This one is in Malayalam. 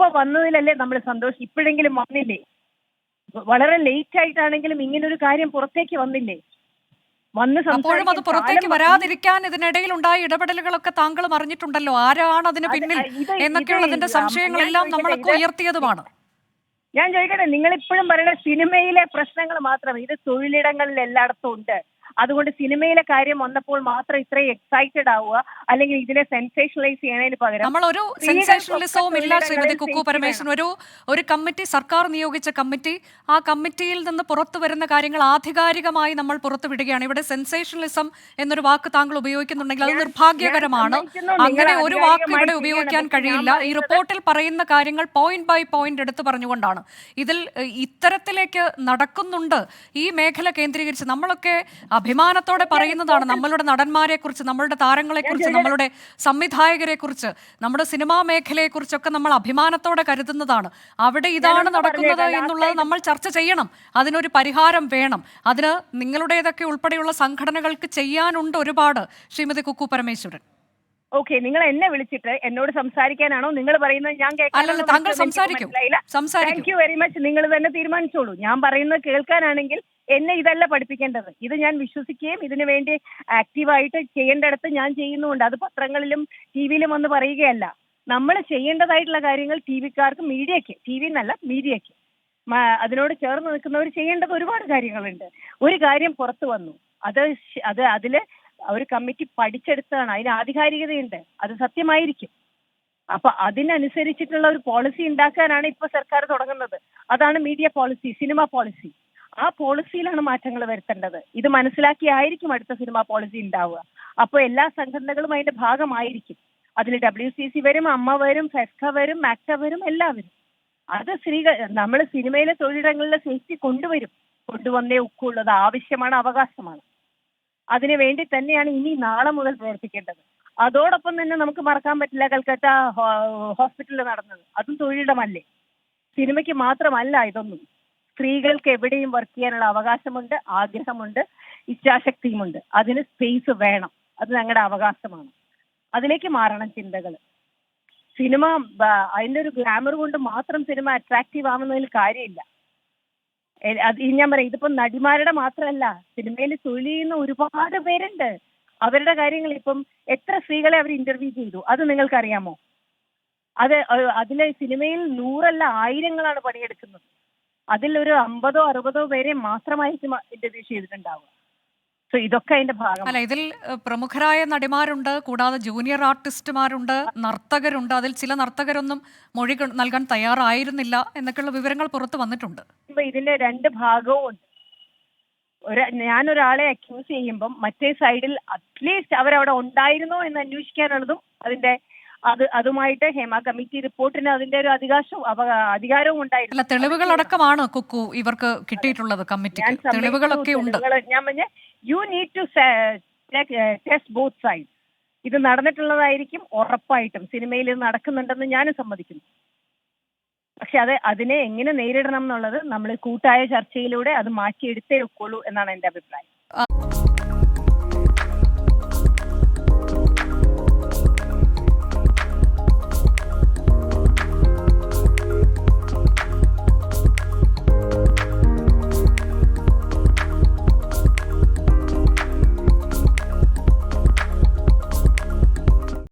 ഇപ്പൊ വന്നതിലല്ലേ നമ്മൾ സന്തോഷം. ഇപ്പോഴെങ്കിലും വന്നില്ലേ? വളരെ ലേറ്റ് ആയിട്ടാണെങ്കിലും ഇങ്ങനൊരു കാര്യം പുറത്തേക്ക് വന്നില്ലേ? അപ്പോഴും അത് പുറത്തേക്ക് വരാതിരിക്കാൻ ഇതിനിടയിൽ ഉണ്ടായ ഇടപെടലുകളൊക്കെ താങ്കൾ അറിഞ്ഞിട്ടുണ്ടല്ലോ. ആരാണ് അതിന് പിന്നിൽ എന്നൊക്കെയുള്ളതിന്റെ സംശയങ്ങളെല്ലാം നമ്മളൊക്കെ ഉയർത്തിയതുമാണ്. ഞാൻ ചോദിക്കട്ടെ, നിങ്ങൾ ഇപ്പോഴും പറയുന്ന സിനിമയിലെ പ്രശ്നങ്ങൾ മാത്രം, ഇത് തൊഴിലിടങ്ങളിൽ എല്ലായിടത്തും ഉണ്ട്. അതുകൊണ്ട് സിനിമയിലെ കാര്യം വന്നപ്പോൾ മാത്രം ഇത്രയും എക്സൈറ്റഡ് ആവുക, അല്ലെങ്കിൽ ഇതിനെ സെൻസേഷണലൈസ് ചെയ്യുന്നതിന് പകരം നമ്മളൊരു സെൻസേഷണലിസവും ഇല്ല ശ്രീമതി കുക്കു പരമേശ്വരൻ. ഒരു കമ്മിറ്റി, സർക്കാർ നിയോഗിച്ച കമ്മിറ്റി, ആ കമ്മിറ്റിയിൽ നിന്ന് പുറത്തു വരുന്ന കാര്യങ്ങൾ ആധികാരികമായി നമ്മൾ പുറത്തുവിടുകയാണ്. ഇവിടെ സെൻസേഷണലിസം എന്നൊരു വാക്ക് താങ്കൾ ഉപയോഗിക്കുന്നുണ്ടെങ്കിൽ അത് നിർഭാഗ്യകരമാണ്. അങ്ങനെ ഒരു വാക്ക് ഇവിടെ ഉപയോഗിക്കാൻ കഴിയില്ല. ഈ റിപ്പോർട്ടിൽ പറയുന്ന കാര്യങ്ങൾ പോയിന്റ് ബൈ പോയിന്റ് എടുത്തു പറഞ്ഞുകൊണ്ടാണ്. ഇതിൽ ഇത്തരത്തിലേക്ക് നടക്കുന്നുണ്ട് ഈ മേഖല കേന്ദ്രീകരിച്ച്. നമ്മളൊക്കെ അഭിമാനത്തോടെ പറയുന്നതാണ് നമ്മളുടെ നടന്മാരെ കുറിച്ച്, നമ്മളുടെ താരങ്ങളെ കുറിച്ച്, നമ്മളുടെ സംവിധായകരെ കുറിച്ച്, നമ്മുടെ സിനിമാ മേഖലയെ കുറിച്ചൊക്കെ നമ്മൾ അഭിമാനത്തോടെ കരുതുന്നതാണ്. അവിടെ ഇതാണ് നടക്കുന്നത് എന്നുള്ളത് നമ്മൾ ചർച്ച ചെയ്യണം. അതിനൊരു പരിഹാരം വേണം. അതിന് നിങ്ങളുടേതൊക്കെ ഉൾപ്പെടെയുള്ള സംഘടനകൾക്ക് ചെയ്യാനുണ്ട് ഒരുപാട്. ശ്രീമതി കുക്കു പരമേശ്വരൻ, ഓക്കെ, നിങ്ങൾ എന്നെ വിളിച്ചിട്ട് എന്നോട് സംസാരിക്കാനാണോ നിങ്ങൾ പറയുന്നത്? ഞാൻ അല്ലല്ല, താങ്കൾ സംസാരിക്കൂ. Thank you very much. നിങ്ങൾ തന്നെ തീരുമാനിച്ചോളൂ. ഞാൻ പറയുന്നത് കേൾക്കാനാണെങ്കിൽ എന്നെ ഇതല്ല പഠിപ്പിക്കേണ്ടത്. ഇത് ഞാൻ വിശ്വസിക്കുകയും ഇതിനു വേണ്ടി ആക്റ്റീവായിട്ട് ചെയ്യേണ്ടടുത്ത് ഞാൻ ചെയ്യുന്നുണ്ട്. അത് പത്രങ്ങളിലും ടി വിയിലും വന്ന് പറയുകയല്ല. നമ്മൾ ചെയ്യേണ്ടതായിട്ടുള്ള കാര്യങ്ങൾ ടി വിക്കാർക്ക്, മീഡിയയ്ക്ക്, ടി വി എന്നല്ല മീഡിയയ്ക്ക്, അതിനോട് ചേർന്ന് നിൽക്കുന്നവർ ചെയ്യേണ്ടത് ഒരുപാട് കാര്യങ്ങളുണ്ട്. ഒരു കാര്യം പുറത്തു വന്നു, അതില് ഒരു കമ്മിറ്റി പഠിച്ചെടുത്തതാണ്, അതിന് ആധികാരികതയുണ്ട്, അത് സത്യമായിരിക്കും. അപ്പൊ അതിനനുസരിച്ചിട്ടുള്ള ഒരു പോളിസി ഉണ്ടാക്കാനാണ് ഇപ്പൊ സർക്കാർ തുടങ്ങുന്നത്. അതാണ് മീഡിയ പോളിസി, സിനിമ പോളിസി. ആ പോളിസിയിലാണ് മാറ്റങ്ങൾ വരുത്തേണ്ടത്. ഇത് മനസ്സിലാക്കിയായിരിക്കും അടുത്ത സിനിമ പോളിസി ഉണ്ടാവുക. അപ്പോൾ എല്ലാ സംഘടനകളും അതിന്റെ ഭാഗമായിരിക്കും. അതിൽ WCC വരും, അമ്മ വരും, ഫെസ്ക വരും, മാക്ട വരും, എല്ലാവരും. അത് നമ്മൾ സിനിമയിലെ തൊഴിലിടങ്ങളിലെ സേഫ്റ്റി കൊണ്ടുവന്നേ ഒക്കുള്ളത്. ആവശ്യമാണ്, അവകാശമാണ്. അതിനു വേണ്ടി തന്നെയാണ് ഇനി നാളെ മുതൽ പ്രവർത്തിക്കേണ്ടത്. അതോടൊപ്പം തന്നെ നമുക്ക് മറക്കാൻ പറ്റില്ല കൽക്കട്ട ഹോസ്പിറ്റലിൽ നടന്നത്. അതും തൊഴിലിടമല്ലേ? സിനിമയ്ക്ക് മാത്രമല്ല ഇതൊന്നും. സ്ത്രീകൾക്ക് എവിടെയും വർക്ക് ചെയ്യാനുള്ള അവകാശമുണ്ട്, ആഗ്രഹമുണ്ട്, ഇച്ഛാശക്തിയുമുണ്ട്. അതിന് സ്പേസ് വേണം. അത് ഞങ്ങളുടെ അവകാശമാണ്. അതിലേക്ക് മാറണം ചിന്തകൾ. സിനിമ അതിൻ്റെ ഒരു ഗ്ലാമർ കൊണ്ട് മാത്രം സിനിമ അട്രാക്റ്റീവ് ആവുന്നതിൽ കാര്യമില്ല. ഞാൻ പറയാം, ഇതിപ്പോ നടിമാരുടെ മാത്രമല്ല, സിനിമയിൽ തൊഴിൽ ചെയ്യുന്ന ഒരുപാട് പേരുണ്ട്. അവരുടെ കാര്യങ്ങൾ ഇപ്പം എത്ര സ്ത്രീകളെ അവർ ഇന്റർവ്യൂ ചെയ്തു, അത് നിങ്ങൾക്കറിയാമോ? അതിലെ സിനിമയിൽ 100 ആയിരങ്ങളാണ് പണിയെടുക്കുന്നത്. അതിലൊരു 50-60 പേരെ മാത്രമായിരിക്കും ഇന്റർവ്യൂ ചെയ്തിട്ടുണ്ടാവുക. സോ ഇതൊക്കെ അതിന്റെ ഭാഗമാണ്. ഇതിൽ പ്രമുഖരായ നടിമാരുണ്ട്, കൂടാതെ ജൂനിയർ ആർട്ടിസ്റ്റുമാരുണ്ട്, നർത്തകരുണ്ട്. അതിൽ ചില നർത്തകരൊന്നും മൊഴി നൽകാൻ തയ്യാറായിരുന്നില്ല എന്നൊക്കെയുള്ള വിവരങ്ങൾ പുറത്തു വന്നിട്ടുണ്ട്. ഇതിന്റെ രണ്ട് ഭാഗവും ഉണ്ട്. ഞാനൊരാളെ അക്യൂസ് ചെയ്യുമ്പം മറ്റേ സൈഡിൽ അറ്റ്ലീസ്റ്റ് അവരവിടെ ഉണ്ടായിരുന്നോ എന്ന് അന്വേഷിക്കാനുള്ളതും അതുമായിട്ട് ഹേമ കമ്മിറ്റി റിപ്പോർട്ടിന് അതിന്റെ ഒരു അധികാരവും ഉണ്ടായിരുന്നു. തെളിവുകളടക്കമാണ് കുക്കു ഇവർക്ക് കിട്ടിയിട്ടുള്ളത്. കമ്മിറ്റിക്ക് തെളിവുകളൊക്കെ ഉണ്ട്. ഞാൻ പറഞ്ഞ you need to test both side. ഇത് നടന്നിട്ടുള്ളതായിരിക്കും ഉറപ്പായിട്ടും. സിനിമയിൽ ഇത് നടക്കുന്നുണ്ടെന്ന് ഞാനും സമ്മതിക്കുന്നു. പക്ഷെ അതിനെ എങ്ങനെ നേരിടണം എന്നുള്ളത് നമ്മൾ കൂട്ടായ ചർച്ചയിലൂടെ അത് മാറ്റിയെടുത്തേ ഒക്കുള്ളൂ എന്നാണ് എൻ്റെ അഭിപ്രായം.